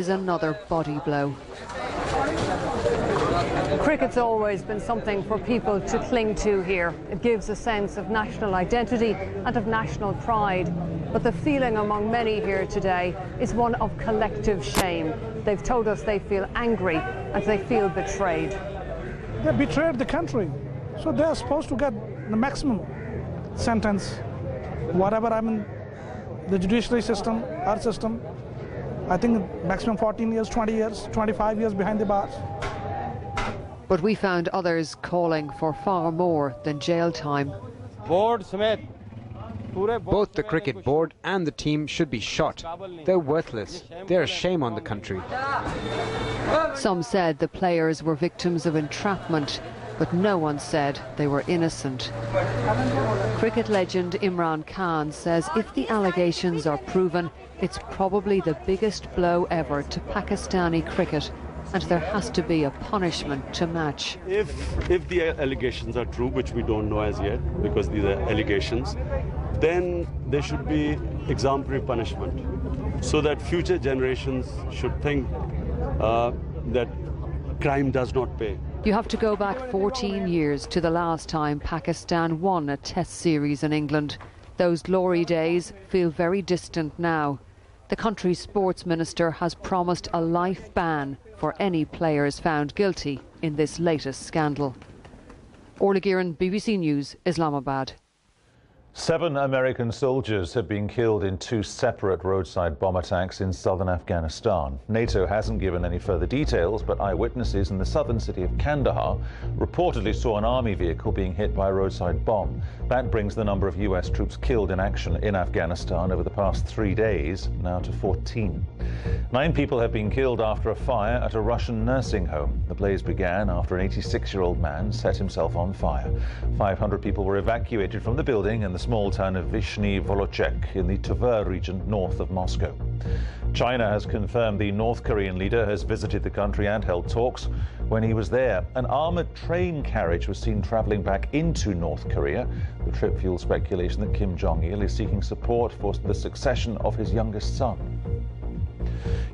is another body blow. Cricket's always been something for people to cling to here. It gives a sense of national identity and of national pride. But the feeling among many here today is one of collective shame. They've told us they feel angry and they feel betrayed. They betrayed the country, so they're supposed to get the maximum sentence. Whatever, I mean, the judiciary system, our system, I think maximum 14 years, 20 years, 25 years behind the bars. But we found others calling for far more than jail time. Both the cricket board and the team should be shot. They're worthless. They're a shame on the country. Some said the players were victims of entrapment, but no one said they were innocent. Cricket legend Imran Khan says if the allegations are proven, it's probably the biggest blow ever to Pakistani cricket, and there has to be a punishment to match. If the allegations are true, which we don't know as yet, because these are allegations, then there should be exemplary punishment, so that future generations should think that crime does not pay. You have to go back 14 years to the last time Pakistan won a test series in England. Those glory days feel very distant now. The country's sports minister has promised a life ban for any players found guilty in this latest scandal. Orla Gearan, BBC News, Islamabad. 7 American soldiers have been killed in 2 separate roadside bomb attacks in southern Afghanistan. NATO hasn't given any further details, but eyewitnesses in the southern city of Kandahar reportedly saw an army vehicle being hit by a roadside bomb. That brings the number of US troops killed in action in Afghanistan over the past 3 days now to 14. 9 people have been killed after a fire at a Russian nursing home. The blaze began after an 86-year-old man set himself on fire. 500 people were evacuated from the building in the small town of Vyshny Volochysk in the Tver region north of Moscow. China has confirmed the North Korean leader has visited the country and held talks. When he was there, an armoured train carriage was seen travelling back into North Korea. The trip fueled speculation that Kim Jong-il is seeking support for the succession of his youngest son.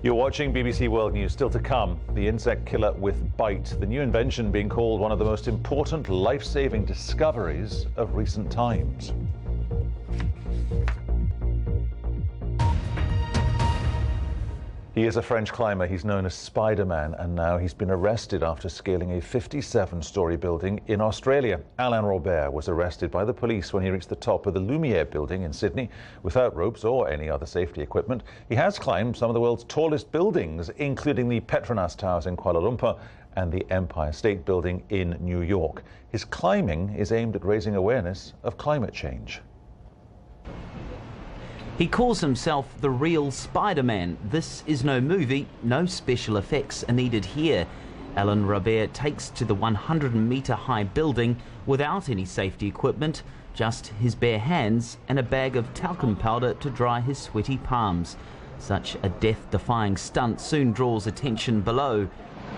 You're watching BBC World News. Still to come, the insect killer with bite, the new invention being called one of the most important life-saving discoveries of recent times. He is a French climber. He's known as Spider-Man, and now he's been arrested after scaling a 57-storey building in Australia. Alain Robert was arrested by the police when he reached the top of the Lumiere building in Sydney without ropes or any other safety equipment. He has climbed some of the world's tallest buildings, including the Petronas Towers in Kuala Lumpur and the Empire State Building in New York. His climbing is aimed at raising awareness of climate change. He calls himself the real Spider-Man. This is no movie, no special effects are needed here. Alain Robert takes to the 100-metre high building without any safety equipment, just his bare hands and a bag of talcum powder to dry his sweaty palms. Such a death-defying stunt soon draws attention below.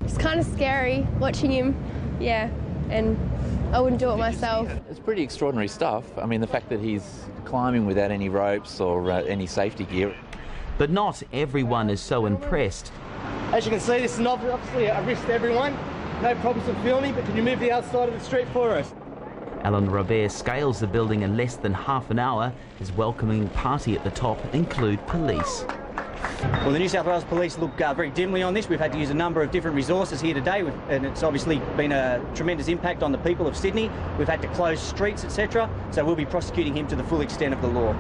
It's kind of scary watching him, yeah, and I wouldn't do it myself. It's pretty extraordinary stuff. I mean, the fact that he's climbing without any ropes or any safety gear. But not everyone is so impressed. As you can see, this is obviously a risk to everyone. No problems with filming, but can you move the outside of the street for us? Alain Robert scales the building in less than half an hour. His welcoming party at the top include police. Well, the New South Wales Police look very dimly on this. We've had to use a number of different resources here today, and it's obviously been a tremendous impact on the people of Sydney. We've had to close streets, etc., so we'll be prosecuting him to the full extent of the law.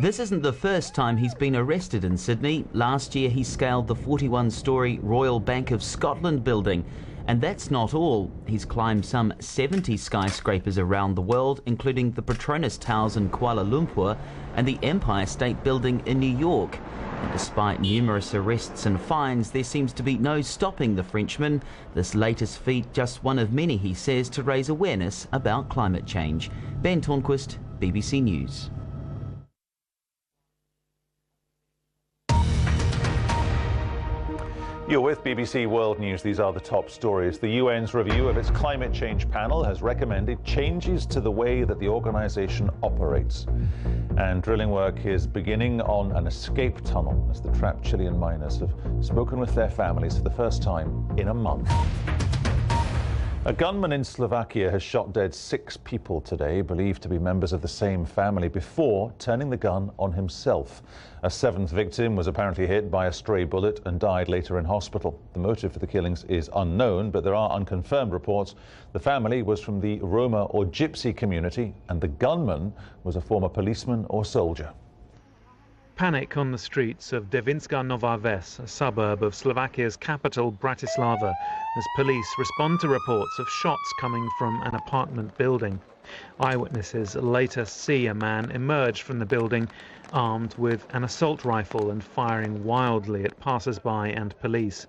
This isn't the first time he's been arrested in Sydney. Last year he scaled the 41-storey Royal Bank of Scotland building. And that's not all. He's climbed some 70 skyscrapers around the world, including the Petronas Towers in Kuala Lumpur and the Empire State Building in New York. And despite numerous arrests and fines, there seems to be no stopping the Frenchman. This latest feat just one of many, he says, to raise awareness about climate change. Ben Tornquist, BBC News. You're with BBC World News. These are the top stories. The UN's review of its climate change panel has recommended changes to the way that the organisation operates. And drilling work is beginning on an escape tunnel as the trapped Chilean miners have spoken with their families for the first time in a month. A gunman in Slovakia has shot dead 6 people today, believed to be members of the same family, before turning the gun on himself. A 7th victim was apparently hit by a stray bullet and died later in hospital. The motive for the killings is unknown, but there are unconfirmed reports. The family was from the Roma or Gypsy community, and the gunman was a former policeman or soldier. Panic on the streets of Devinska Nova Ves, a suburb of Slovakia's capital, Bratislava, as police respond to reports of shots coming from an apartment building. Eyewitnesses later see a man emerge from the building armed with an assault rifle and firing wildly at passers-by and police.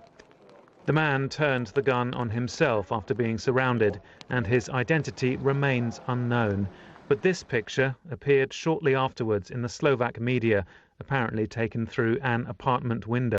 The man turned the gun on himself after being surrounded, and his identity remains unknown. But this picture appeared shortly afterwards in the Slovak media, apparently taken through an apartment window.